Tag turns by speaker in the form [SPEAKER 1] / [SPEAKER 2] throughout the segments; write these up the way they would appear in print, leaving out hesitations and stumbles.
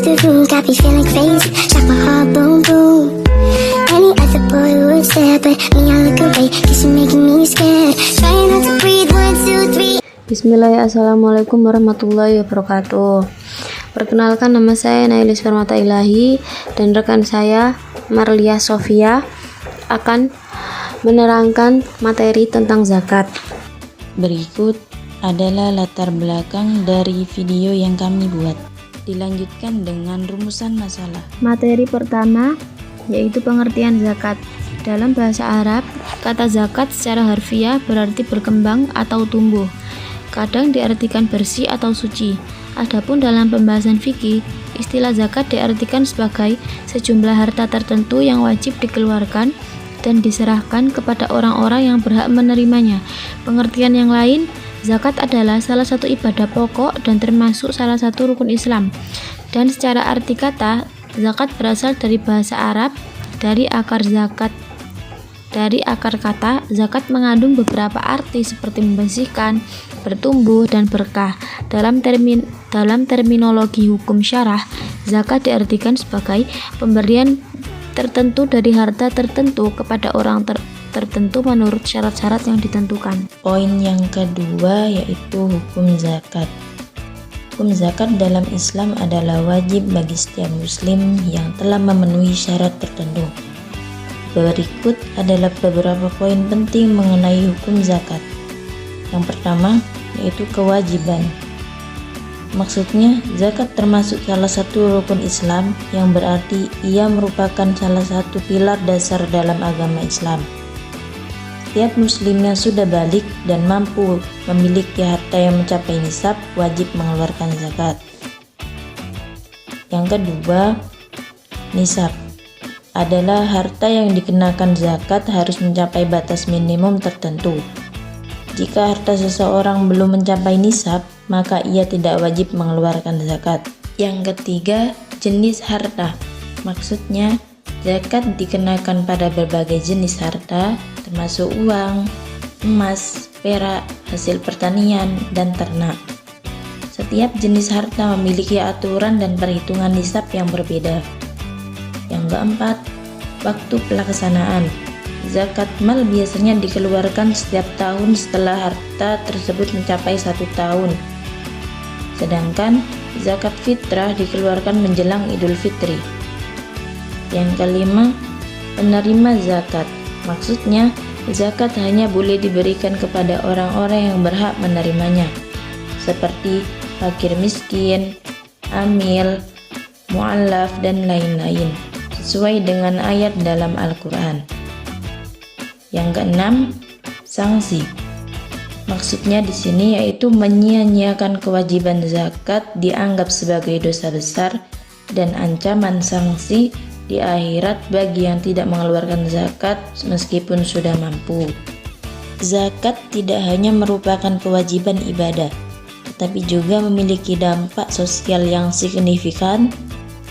[SPEAKER 1] room, got me feeling crazy. Shot my heart, boom, boom. Any other boy would stare, but me, I look away, cause you're making me scared. Trying not to breathe, 1, 2, 3.
[SPEAKER 2] Bismillahirrahmanirrahim. Assalamualaikum warahmatullahi wabarakatuh. Perkenalkan, nama saya Nailis Permata Ilahi dan rekan saya Marlia Sofia akan menerangkan materi tentang zakat.
[SPEAKER 3] Berikut adalah latar belakang dari video yang kami buat. Dilanjutkan dengan rumusan masalah.
[SPEAKER 2] Materi pertama yaitu pengertian zakat. Dalam bahasa Arab, kata zakat secara harfiah berarti berkembang atau tumbuh. Kadang diartikan bersih atau suci. Adapun dalam pembahasan fikih, istilah zakat diartikan sebagai sejumlah harta tertentu yang wajib dikeluarkan dan diserahkan kepada orang-orang yang berhak menerimanya. Pengertian yang lain, zakat adalah salah satu ibadah pokok dan termasuk salah satu rukun Islam. Dan secara arti kata, zakat berasal dari bahasa Arab, dari akar kata, zakat mengandung beberapa arti seperti membersihkan, bertumbuh, dan berkah. Dalam terminologi hukum syarah, zakat diartikan sebagai pemberian tertentu dari harta tertentu kepada orang tertentu menurut syarat-syarat yang ditentukan.
[SPEAKER 3] Poin yang kedua yaitu hukum zakat. Hukum zakat dalam Islam adalah wajib bagi setiap muslim yang telah memenuhi syarat tertentu. Berikut adalah beberapa poin penting mengenai hukum zakat. Yang pertama yaitu kewajiban. Maksudnya, zakat termasuk salah satu rukun Islam yang berarti ia merupakan salah satu pilar dasar dalam agama Islam. Setiap muslim yang sudah balik dan mampu memiliki harta yang mencapai nisab wajib mengeluarkan zakat. Yang kedua, nisab adalah harta yang dikenakan zakat harus mencapai batas minimum tertentu. Jika harta seseorang belum mencapai nisab, maka ia tidak wajib mengeluarkan zakat. Yang ketiga, jenis harta. Maksudnya, zakat dikenakan pada berbagai jenis harta, termasuk uang, emas, perak, hasil pertanian, dan ternak. Setiap jenis harta memiliki aturan dan perhitungan nisab yang berbeda. Yang keempat, waktu pelaksanaan. Zakat mal biasanya dikeluarkan setiap tahun setelah harta tersebut mencapai 1 tahun. Sedangkan zakat fitrah dikeluarkan menjelang Idul Fitri. Yang kelima, penerima zakat. Maksudnya, zakat hanya boleh diberikan kepada orang-orang yang berhak menerimanya, seperti fakir miskin, amil, mu'allaf, dan lain-lain, sesuai dengan ayat dalam Al-Quran. Yang keenam, sanksi. Maksudnya di sini yaitu menyia-nyiakan kewajiban zakat dianggap sebagai dosa besar dan ancaman sanksi di akhirat bagi yang tidak mengeluarkan zakat meskipun sudah mampu. Zakat tidak hanya merupakan kewajiban ibadah, tetapi juga memiliki dampak sosial yang signifikan,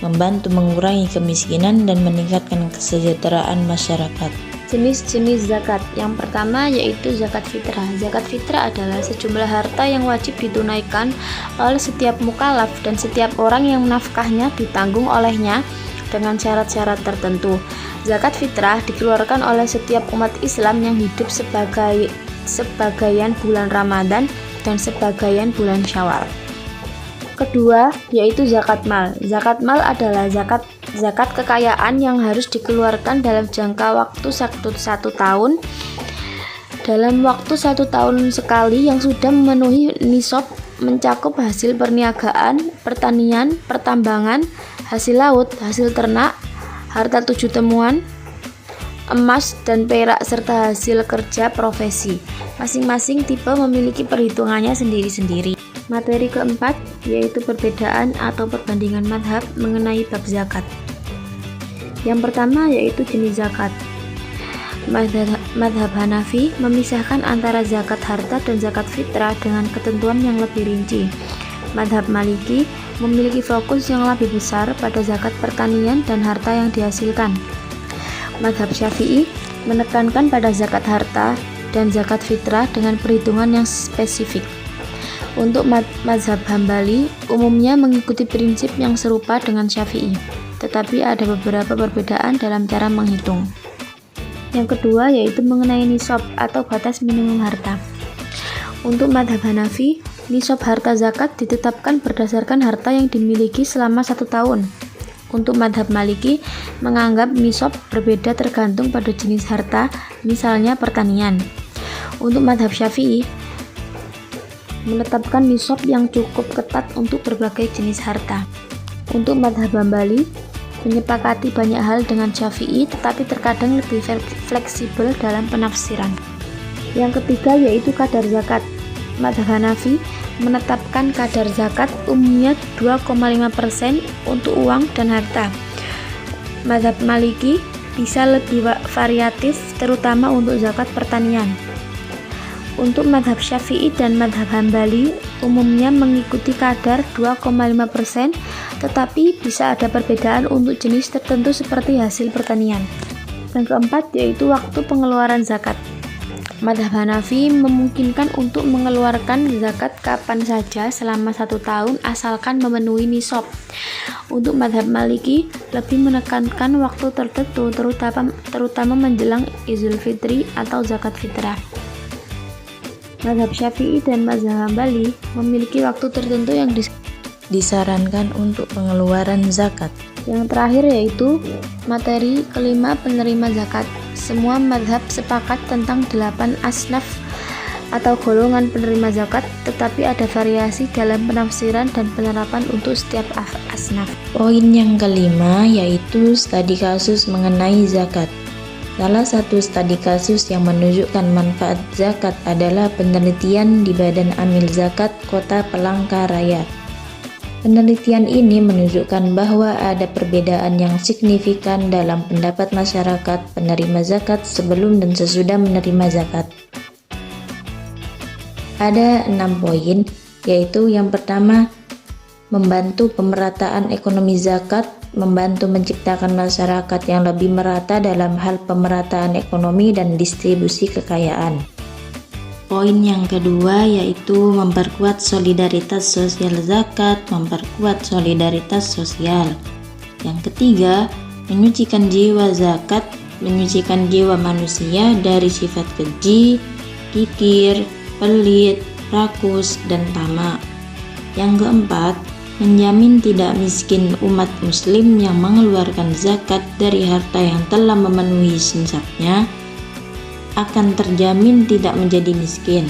[SPEAKER 3] membantu mengurangi kemiskinan dan meningkatkan kesejahteraan masyarakat.
[SPEAKER 2] Jenis-jenis zakat. Yang pertama yaitu zakat fitrah. Zakat fitrah adalah sejumlah harta yang wajib ditunaikan oleh setiap mukallaf dan setiap orang yang menafkahnya ditanggung olehnya dengan syarat-syarat tertentu. Zakat fitrah dikeluarkan oleh setiap umat Islam yang hidup sebagian bulan Ramadan dan sebagian bulan Syawal. Kedua yaitu zakat mal. Zakat mal adalah zakat kekayaan yang harus dikeluarkan dalam jangka waktu 1 tahun. Dalam waktu 1 tahun sekali yang sudah memenuhi nisab, mencakup hasil perniagaan, pertanian, pertambangan, hasil laut, hasil ternak, harta 7 temuan, emas dan perak, serta hasil kerja profesi. Masing-masing tipe memiliki perhitungannya sendiri-sendiri. Materi keempat yaitu perbedaan atau perbandingan mazhab mengenai bab zakat. Yang pertama yaitu jenis zakat. Mazhab Hanafi memisahkan antara zakat harta dan zakat fitrah dengan ketentuan yang lebih rinci. Mazhab Maliki memiliki fokus yang lebih besar pada zakat pertanian dan harta yang dihasilkan. Mazhab Syafi'i menekankan pada zakat harta dan zakat fitrah dengan perhitungan yang spesifik. Untuk mazhab Hambali umumnya mengikuti prinsip yang serupa dengan Syafi'i, tetapi ada beberapa perbedaan dalam cara menghitung. Yang kedua yaitu mengenai nisab atau batas minimum harta. Untuk mazhab Hanafi, nisab harta zakat ditetapkan berdasarkan harta yang dimiliki selama 1 tahun. Untuk mazhab Maliki menganggap nisab berbeda tergantung pada jenis harta, misalnya pertanian. Untuk mazhab Syafi'i menetapkan nisab yang cukup ketat untuk berbagai jenis harta. Untuk mazhab Hambali menyepakati banyak hal dengan Syafi'i, tetapi terkadang lebih fleksibel dalam penafsiran. Yang ketiga yaitu kadar zakat. Mazhab Hanafi menetapkan kadar zakat umumnya 2,5% untuk uang dan harta. Mazhab Maliki bisa lebih variatif, terutama untuk zakat pertanian. Untuk mazhab Syafi'i dan mazhab Hambali umumnya mengikuti kadar 2,5%, tetapi bisa ada perbedaan untuk jenis tertentu seperti hasil pertanian. Yang keempat yaitu waktu pengeluaran zakat. Mazhab Hanafi memungkinkan untuk mengeluarkan zakat kapan saja selama 1 tahun asalkan memenuhi nisab. Untuk mazhab Maliki lebih menekankan waktu tertentu, terutama menjelang Idul Fitri atau zakat fitrah. Mazhab Syafi'i dan mazhab Hambali memiliki waktu tertentu yang
[SPEAKER 3] disarankan untuk pengeluaran zakat.
[SPEAKER 2] Yang terakhir yaitu materi kelima penerima zakat. Semua mazhab sepakat tentang 8 asnaf atau golongan penerima zakat, tetapi ada variasi dalam penafsiran dan penerapan untuk setiap asnaf.
[SPEAKER 3] Poin yang kelima yaitu studi kasus mengenai zakat. Salah satu studi kasus yang menunjukkan manfaat zakat adalah penelitian di Badan Amil Zakat Kota Palangkaraya. Penelitian ini menunjukkan bahwa ada perbedaan yang signifikan dalam pendapat masyarakat penerima zakat sebelum dan sesudah menerima zakat. Ada 6 poin, yaitu yang pertama, membantu pemerataan ekonomi zakat, membantu menciptakan masyarakat yang lebih merata dalam hal pemerataan ekonomi dan distribusi kekayaan. Poin yang kedua yaitu memperkuat solidaritas sosial zakat, memperkuat solidaritas sosial. Yang ketiga, menyucikan jiwa zakat, menyucikan jiwa manusia dari sifat keji, kikir, pelit, rakus, dan tamak. Yang keempat, menjamin tidak miskin umat muslim yang mengeluarkan zakat dari harta yang telah memenuhi nisabnya akan terjamin tidak menjadi miskin.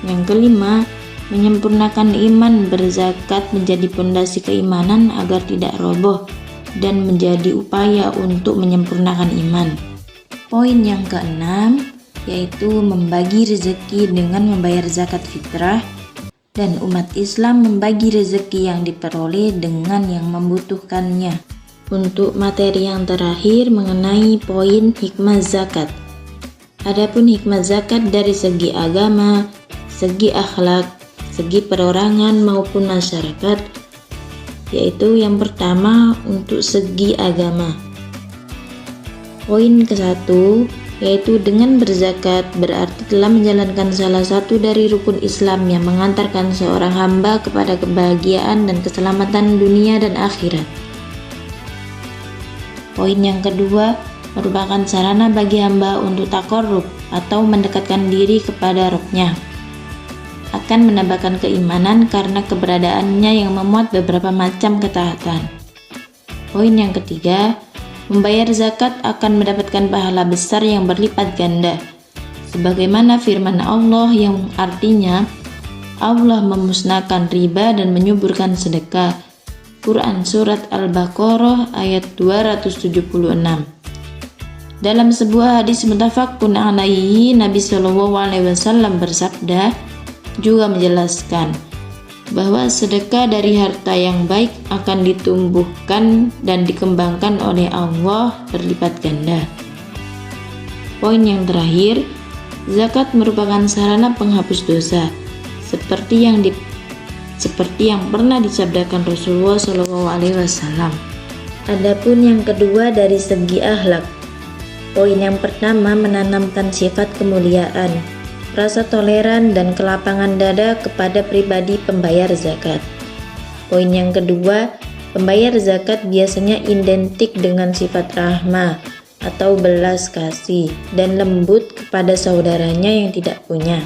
[SPEAKER 3] Yang kelima, menyempurnakan iman berzakat menjadi pondasi keimanan agar tidak roboh dan menjadi upaya untuk menyempurnakan iman. Poin yang keenam yaitu membagi rezeki dengan membayar zakat fitrah, dan umat Islam membagi rezeki yang diperoleh dengan yang membutuhkannya. Untuk materi yang terakhir mengenai poin hikmah zakat. Adapun hikmah zakat dari segi agama, segi akhlak, segi perorangan maupun masyarakat, yaitu yang pertama untuk segi agama. Poin ke-1 yaitu dengan berzakat berarti telah menjalankan salah satu dari rukun Islam yang mengantarkan seorang hamba kepada kebahagiaan dan keselamatan dunia dan akhirat. Poin yang kedua merupakan sarana bagi hamba untuk taqarrub atau mendekatkan diri kepada Rabb-Nya. Akan menambahkan keimanan karena keberadaannya yang memuat beberapa macam ketaatan. Poin yang ketiga, membayar zakat akan mendapatkan pahala besar yang berlipat ganda. Sebagaimana firman Allah yang artinya, Allah memusnahkan riba dan menyuburkan sedekah. Quran Surat Al-Baqarah ayat 276. Dalam sebuah hadis muttafaqun alaihi, Nabi SAW bersabda, juga menjelaskan bahwa sedekah dari harta yang baik akan ditumbuhkan dan dikembangkan oleh Allah berlipat ganda. Poin yang terakhir, zakat merupakan sarana penghapus dosa, seperti yang pernah disabdakan Rasulullah SAW. Adapun yang kedua dari segi akhlak. Poin yang pertama menanamkan sifat kemuliaan. rasa toleran dan kelapangan dada kepada pribadi pembayar zakat. Poin yang kedua, pembayar zakat biasanya identik dengan sifat rahmah atau belas kasih dan lembut kepada saudaranya yang tidak punya.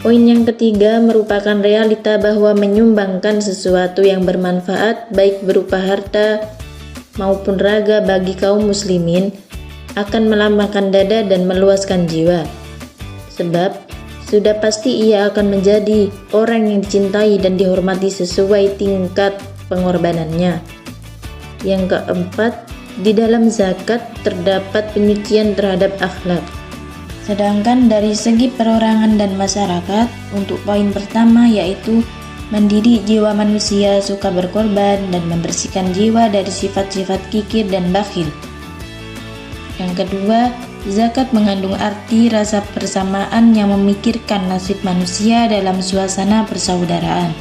[SPEAKER 3] Poin yang ketiga merupakan realita bahwa menyumbangkan sesuatu yang bermanfaat baik berupa harta maupun raga bagi kaum muslimin akan melambangkan dada dan meluaskan jiwa. Sebab sudah pasti ia akan menjadi orang yang dicintai dan dihormati sesuai tingkat pengorbanannya. Yang keempat, di dalam zakat terdapat penyucian terhadap akhlak. Sedangkan dari segi perorangan dan masyarakat, untuk poin pertama yaitu mendidik jiwa manusia suka berkorban dan membersihkan jiwa dari sifat-sifat kikir dan bakhil. Yang kedua, zakat mengandung arti rasa persamaan yang memikirkan nasib manusia dalam suasana persaudaraan.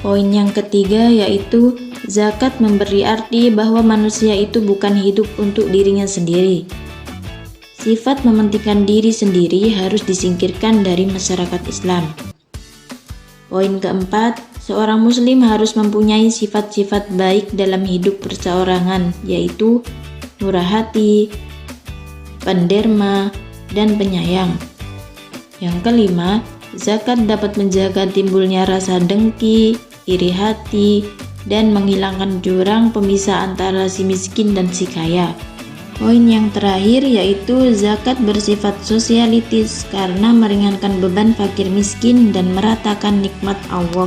[SPEAKER 3] Poin yang ketiga yaitu zakat memberi arti bahwa manusia itu bukan hidup untuk dirinya sendiri. Sifat mementingkan diri sendiri harus disingkirkan dari masyarakat Islam. Poin keempat, seorang muslim harus mempunyai sifat-sifat baik dalam hidup perseorangan, yaitu murah hati, penderma, dan penyayang. Yang kelima, zakat dapat menjaga timbulnya rasa dengki, iri hati, dan menghilangkan jurang pemisah antara si miskin dan si kaya. Poin yang terakhir yaitu zakat bersifat sosialitis karena meringankan beban fakir miskin dan meratakan nikmat Allah.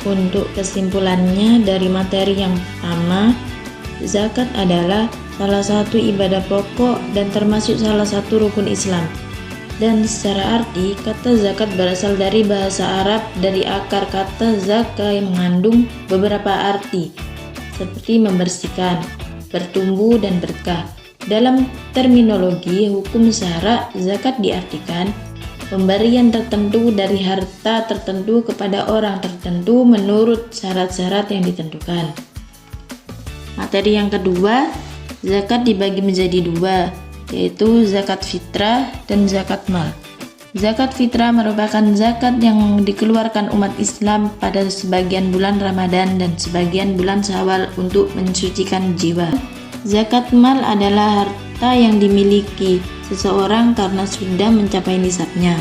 [SPEAKER 3] Untuk kesimpulannya dari materi yang pertama, zakat adalah salah satu ibadah pokok dan termasuk salah satu rukun Islam. Dan secara arti, kata zakat berasal dari bahasa Arab dari akar kata zaka yang mengandung beberapa arti, seperti membersihkan, bertumbuh, dan berkah. Dalam terminologi hukum syara, zakat diartikan pemberian tertentu dari harta tertentu kepada orang tertentu menurut syarat-syarat yang ditentukan. Materi yang kedua, zakat dibagi menjadi dua, yaitu zakat fitrah dan zakat mal. Zakat fitrah merupakan zakat yang dikeluarkan umat Islam pada sebagian bulan Ramadan dan sebagian bulan Syawal untuk mensucikan jiwa. Zakat mal adalah harta yang dimiliki seseorang karena sudah mencapai nisabnya.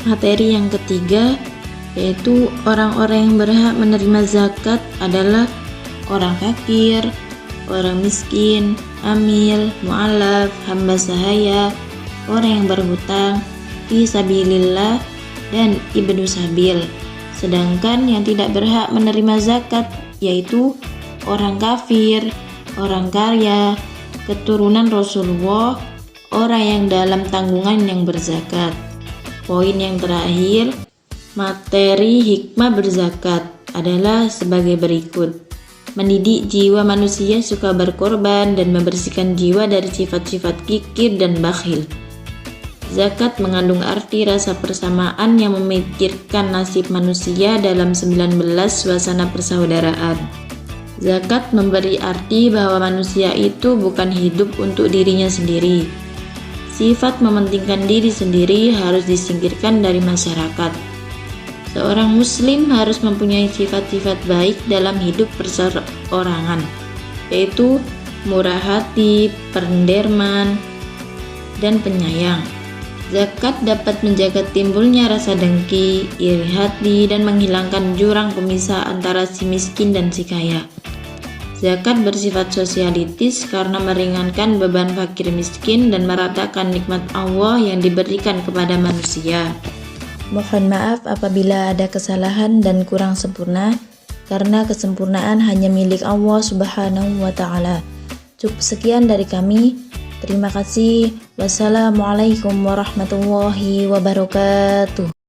[SPEAKER 3] Materi yang ketiga, yaitu orang-orang yang berhak menerima zakat adalah orang fakir, orang miskin, amil, mu'alaf, hamba sahaya, orang yang berhutang, fisabilillah, dan ibnu sabil. Sedangkan yang tidak berhak menerima zakat yaitu orang kafir, orang kaya, keturunan Rasulullah, orang yang dalam tanggungan yang berzakat. Poin yang terakhir, materi hikmah berzakat adalah sebagai berikut. Mendidik jiwa manusia suka berkorban dan membersihkan jiwa dari sifat-sifat kikir dan bakhil. Zakat mengandung arti rasa persamaan yang memikirkan nasib manusia dalam 19 suasana persaudaraan. Zakat memberi arti bahwa manusia itu bukan hidup untuk dirinya sendiri. Sifat mementingkan diri sendiri harus disingkirkan dari masyarakat. Seorang muslim harus mempunyai sifat-sifat baik dalam hidup perseorangan, yaitu murah hati, penderman, dan penyayang. Zakat dapat menjaga timbulnya rasa dengki, iri hati, dan menghilangkan jurang pemisah antara si miskin dan si kaya. Zakat bersifat sosialitis karena meringankan beban fakir miskin dan meratakan nikmat Allah yang diberikan kepada manusia. Mohon maaf apabila ada kesalahan dan kurang sempurna, karena kesempurnaan hanya milik Allah Subhanahu wa Ta'ala. Cukup sekian dari kami. Terima kasih. Wassalamualaikum warahmatullahi wabarakatuh.